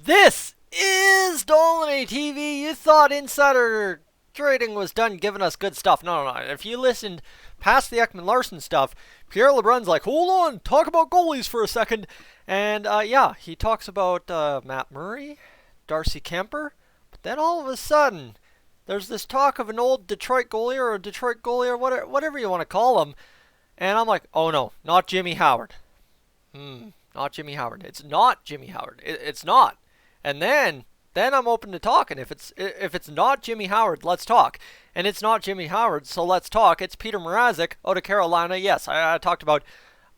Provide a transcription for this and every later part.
This is Dolan TV. You thought Insider Trading was done giving us good stuff. No. If you listened past the Ekman-Larsson stuff, Pierre LeBrun's like, hold on, talk about goalies for a second. And yeah, he talks about Matt Murray, Darcy Keumper. But then all of a sudden, there's this talk of an old Detroit goalie or a Detroit goalie or whatever you want to call him. And I'm like, oh no, not Jimmy Howard. Not Jimmy Howard. It's not Jimmy Howard. It's not. And then I'm open to talking. If it's not Jimmy Howard, let's talk. And it's not Jimmy Howard, so let's talk. It's Petr Mrazek out of Carolina. Yes, I talked about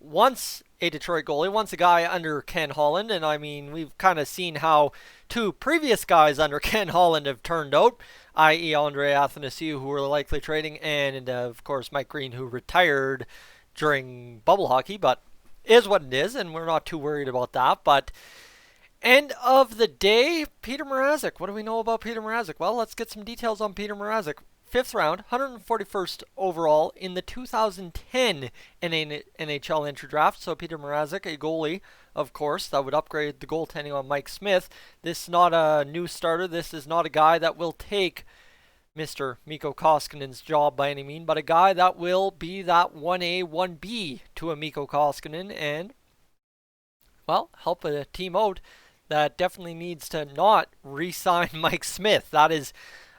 once a Detroit goalie, once a guy under Ken Holland, and I mean we've kind of seen how two previous guys under Ken Holland have turned out, i.e. Andre Athanasiou, who we're likely trading, and of course Mike Green, who retired during bubble hockey, but is what it is, and we're not too worried about that. But end of the day, Petr Mrazek. What do we know about Petr Mrazek? Well, let's get some details on Petr Mrazek. 5th round, 141st overall in the 2010 NHL entry draft. So Petr Mrazek, a goalie, of course, that would upgrade the goaltending on Mike Smith. This is not a new starter. This is not a guy that will take Mr. Mikko Koskinen's job by any means, but a guy that will be that 1A, 1B to a Mikko Koskinen and, well, help a team out that definitely needs to not re-sign Mike Smith. That is,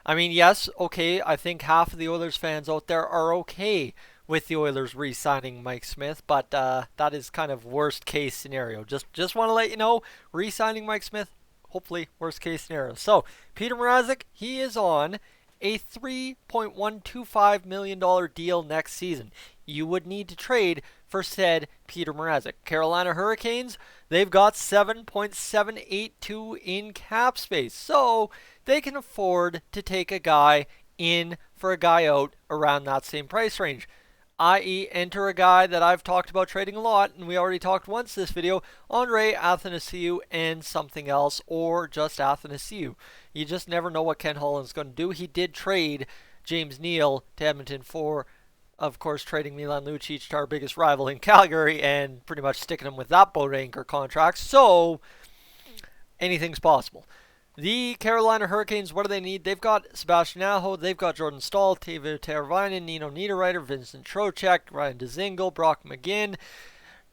I mean, yes, okay, I think half of the Oilers fans out there are okay with the Oilers re-signing Mike Smith, but that is kind of worst case scenario. Just want to let you know, re-signing Mike Smith, hopefully worst case scenario. So, Petr Mrazek, he is on a $3.125 million deal next season. You would need to trade for said Petr Mrazek. Carolina Hurricanes, they've got $7.782 in cap space. So they can afford to take a guy in for a guy out around that same price range. I.e. enter a guy that I've talked about trading a lot, and we already talked once this video, Andre Athanasiou and something else, or just Athanasiou. You just never know what Ken Holland's going to do. He did trade James Neal to Edmonton for, of course, trading Milan Lucic to our biggest rival in Calgary and pretty much sticking him with that boat anchor contract. So, anything's possible. The Carolina Hurricanes, what do they need? They've got Sebastian Aho, they've got Jordan Staal, Teuvo Teravainen, Nino Niederreiter, Vincent Trocheck, Ryan Dzingel, Brock McGinn,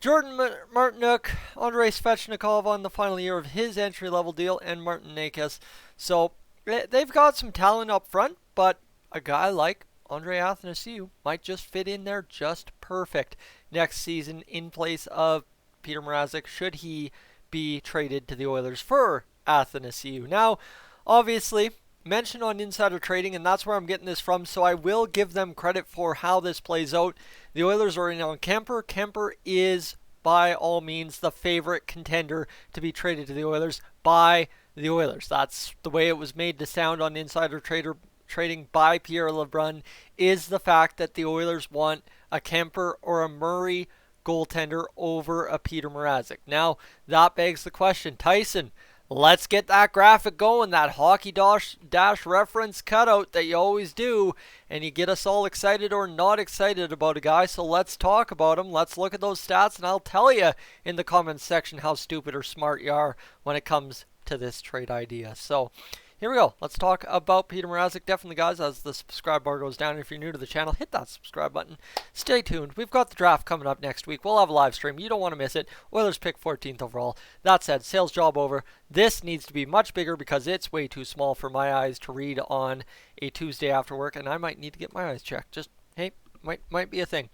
Jordan Martinook, Andrei Svechnikov on the final year of his entry-level deal, and Martin Necas. So they've got some talent up front, but a guy like Andre Athanasiou might just fit in there just perfect next season in place of Petr Mrazek, should he be traded to the Oilers for Athanasiou. Now, obviously, mentioned on Insider Trading, and that's where I'm getting this from, so I will give them credit for how this plays out. The Oilers are in on Keumper. Keumper is, by all means, the favorite contender to be traded to the Oilers by the Oilers. That's the way it was made to sound on Insider Trading by Pierre LeBrun, is the fact that the Oilers want a Keumper or a Murray goaltender over a Petr Mrazek. Now, that begs the question, Tyson, let's get that graphic going, that hockey dash reference cutout that you always do, and you get us all excited or not excited about a guy. So let's talk about him. Let's look at those stats, and I'll tell you in the comments section how stupid or smart you are when it comes to this trade idea. So here we go. Let's talk about Petr Mrazek. Definitely, guys, as the subscribe bar goes down, if you're new to the channel, hit that subscribe button. Stay tuned. We've got the draft coming up next week. We'll have a live stream. You don't want to miss it. Oilers pick 14th overall. That said, sales job over. This needs to be much bigger because it's way too small for my eyes to read on a Tuesday after work, and I might need to get my eyes checked. Just, hey, might be a thing.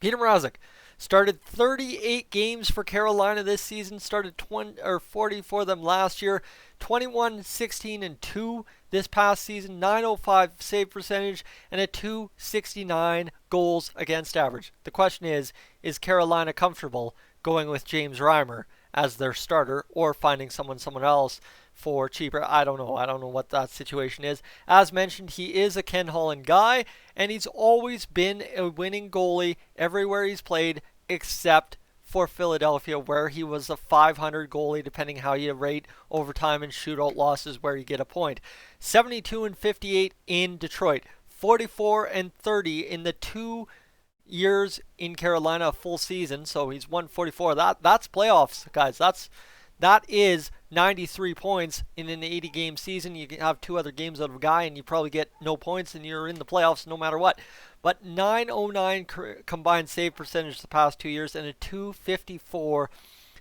Petr Mrazek started 38 games for Carolina this season, started 40 for them last year, 21, 16, and 2 this past season, 905 save percentage, and a 269 goals against average. The question is Carolina comfortable going with James Reimer as their starter or finding someone else for cheaper? I don't know. I don't know what that situation is. As mentioned, he is a Ken Holland guy, and he's always been a winning goalie everywhere he's played except for Philadelphia, where he was a 500 goalie, depending how you rate overtime and shootout losses, where you get a point. 72 and 58 in Detroit, 44 and 30 in the 2 years in Carolina, a full season. So he's won 44. That's playoffs, guys. That is 93 points in an 80-game season. You can have 2 other games out of a guy, and you probably get no points, and you're in the playoffs no matter what. But 909 combined save percentage the past 2 years, and a 254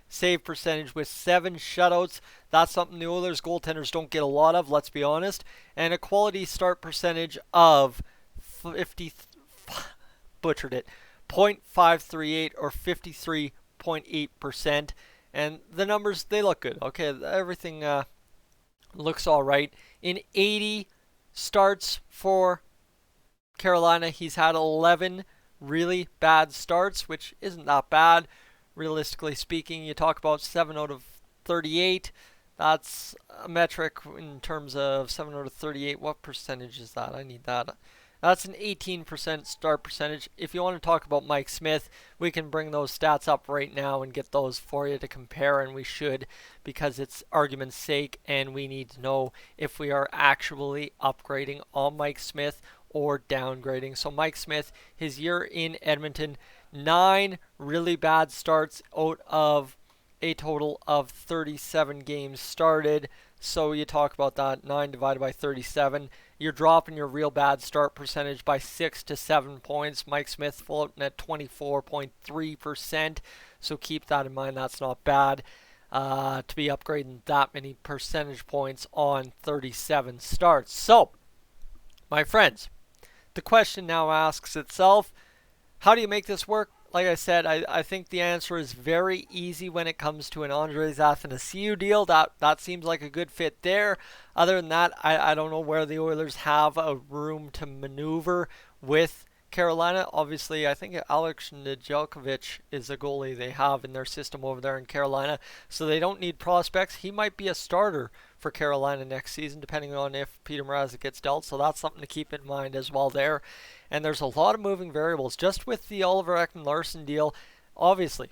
save percentage with 7 shutouts. That's something the Oilers goaltenders don't get a lot of, let's be honest. And a quality start percentage of 50, butchered it, .538 or 53.8%. And the numbers, they look good. Okay, everything looks all right. In 80 starts for Carolina, he's had 11 really bad starts, which isn't that bad. Realistically speaking, you talk about 7 out of 38. That's a metric in terms of 7 out of 38. What percentage is that? I need that. That's an 18% start percentage. If you want to talk about Mike Smith, we can bring those stats up right now and get those for you to compare, and we should, because it's argument's sake, and we need to know if we are actually upgrading on Mike Smith or downgrading. So Mike Smith, his year in Edmonton, 9 really bad starts out of a total of 37 games started. So you talk about that, 9 divided by 37. You're dropping your real bad start percentage by 6 to 7 points. Mike Smith floating at 24.3%. So keep that in mind. That's not bad to be upgrading that many percentage points on 37 starts. So, my friends, the question now asks itself, how do you make this work? Like I said, I think the answer is very easy when it comes to an Andres Athanasiou deal. That seems like a good fit there. Other than that, I don't know where the Oilers have a room to maneuver with Carolina. Obviously, I think Alex Nedeljkovic is a goalie they have in their system over there in Carolina, so they don't need prospects. He might be a starter for Carolina next season, depending on if Petr Mrazek gets dealt, so that's something to keep in mind as well there. And there's a lot of moving variables just with the Oliver Ekman-Larsson deal. Obviously,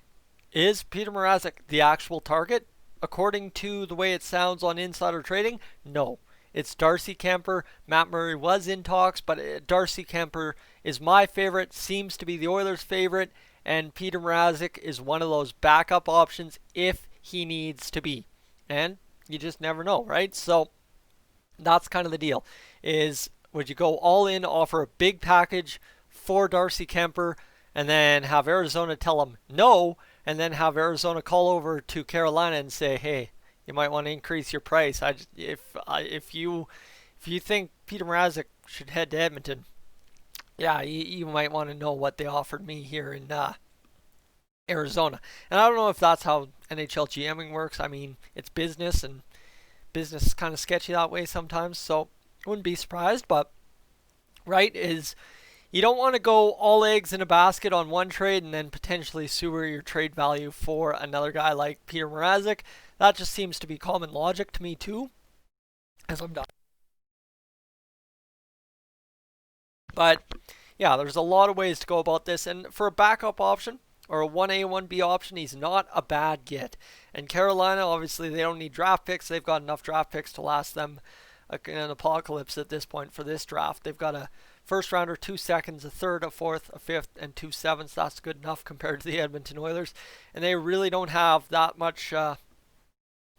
is Petr Mrazek the actual target? According to the way it sounds on Insider Trading, no. It's Darcy Keumper. Matt Murray was in talks, but Darcy Keumper is my favorite, seems to be the Oilers' favorite, and Petr Mrazek is one of those backup options if he needs to be. And you just never know, right? So that's kind of the deal. Would you go all in, offer a big package for Darcy Keumper, and then have Arizona tell him no, and then have Arizona call over to Carolina and say, hey, you might want to increase your price. If you think Petr Mrazek should head to Edmonton, yeah, you might want to know what they offered me here in Arizona. And I don't know if that's how NHL GMing works. I mean, it's business, and business is kind of sketchy that way sometimes, so wouldn't be surprised. But you don't want to go all eggs in a basket on one trade and then potentially sewer your trade value for another guy like Petr Mrazek. That just seems to be common logic to me too, as I'm done. But yeah, there's a lot of ways to go about this, and for a backup option or a 1A, 1B option, he's not a bad get. And Carolina, obviously, they don't need draft picks. They've got enough draft picks to last them an apocalypse at this point for this draft. They've got a first rounder, 2 seconds, a third, a fourth, a fifth, and 2 sevenths. That's good enough compared to the Edmonton Oilers. And they really don't have that much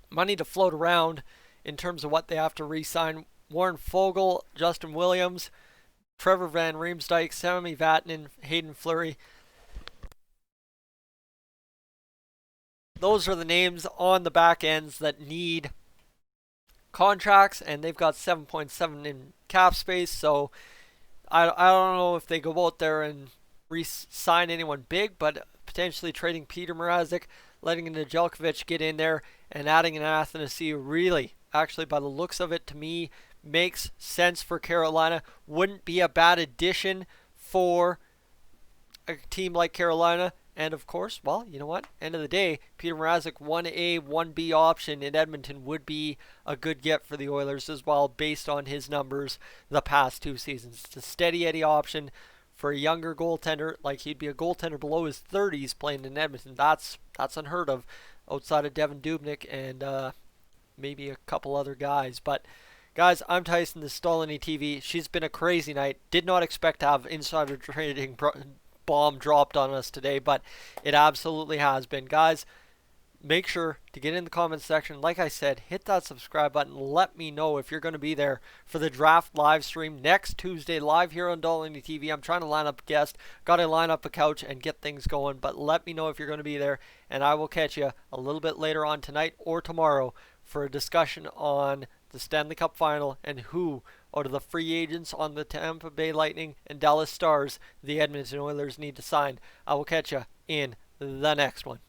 money to float around in terms of what they have to re-sign. Warren Foegele, Justin Williams, Trevor Van Riemsdyk, Sami Vatanen, Hayden Fleury. Those are the names on the back ends that need contracts, and they've got 7.7 in cap space, so I don't know if they go out there and re-sign anyone big, but potentially trading Petr Mrazek, letting Nedeljkovic get in there, and adding an Athanasiou really, actually by the looks of it to me, makes sense for Carolina. Wouldn't be a bad addition for a team like Carolina. And of course, well, you know what? End of the day, Petr Mrazek, 1A, 1B option in Edmonton would be a good get for the Oilers as well, based on his numbers the past 2 seasons. It's a steady Eddie option for a younger goaltender. Like, he'd be a goaltender below his 30s playing in Edmonton. That's unheard of outside of Devin Dubnyk and maybe a couple other guys. But guys, I'm Tyson. This is Stolany TV. She's been a crazy night. Did not expect to have insider trading bomb dropped on us today, but it absolutely has been. Guys, make sure to get in the comments section. Like I said, hit that subscribe button. Let me know if you're going to be there for the draft live stream next Tuesday, live here on Dolly TV. I'm trying to line up a guest, got to line up a couch and get things going, but let me know if you're going to be there, and I will catch you a little bit later on tonight or tomorrow for a discussion on the Stanley Cup Final and who out of the free agents on the Tampa Bay Lightning and Dallas Stars the Edmonton Oilers need to sign. I will catch you in the next one.